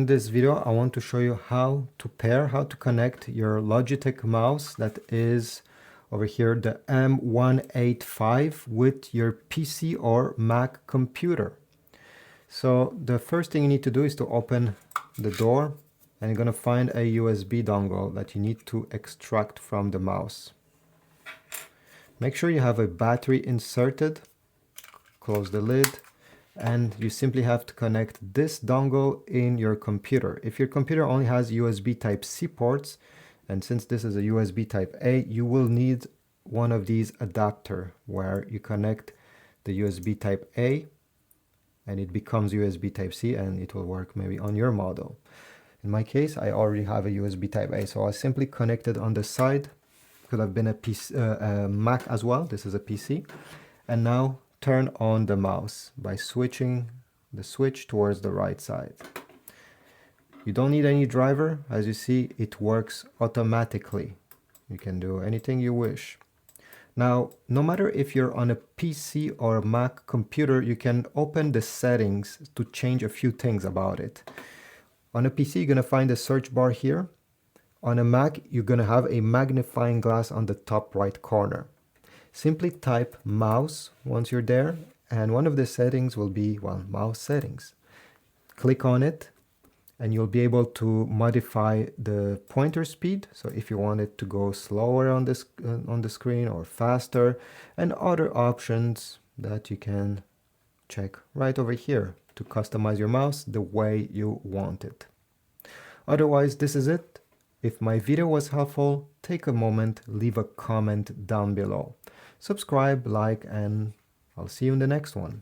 in this video, I want to show you how to connect your Logitech mouse that is over here, the M185, with your PC or Mac computer. So the first thing you need to do is to open the door, and you're going to find a USB dongle that you need to extract from the mouse. Make sure you have a battery inserted, close the lid, and you simply have to connect this dongle in your computer. If your computer only has USB Type-C ports, and since this is a USB Type-A, you will need one of these adapter where you connect the USB Type-A and it becomes USB Type-C, and it will work maybe on your model. In my case, I already have a USB Type-A, so I simply connect it on the side. Could have been a Mac as well. This is a PC. And now turn on the mouse by switching the switch towards the right side. You don't need any driver. As you see, it works automatically. You can do anything you wish. Now, no matter if you're on a PC or a Mac computer, you can open the settings to change a few things about it. On a PC, you're going to find a search bar here. On a Mac, you're going to have a magnifying glass on the top right corner. Simply type mouse once you're there, and one of the settings will be, well, mouse settings. Click on it, and you'll be able to modify the pointer speed. So if you want it to go slower on the screen or faster, and other options that you can check right over here to customize your mouse the way you want it. Otherwise, this is it. If my video was helpful, take a moment, leave a comment down below. Subscribe, like, and I'll see you in the next one.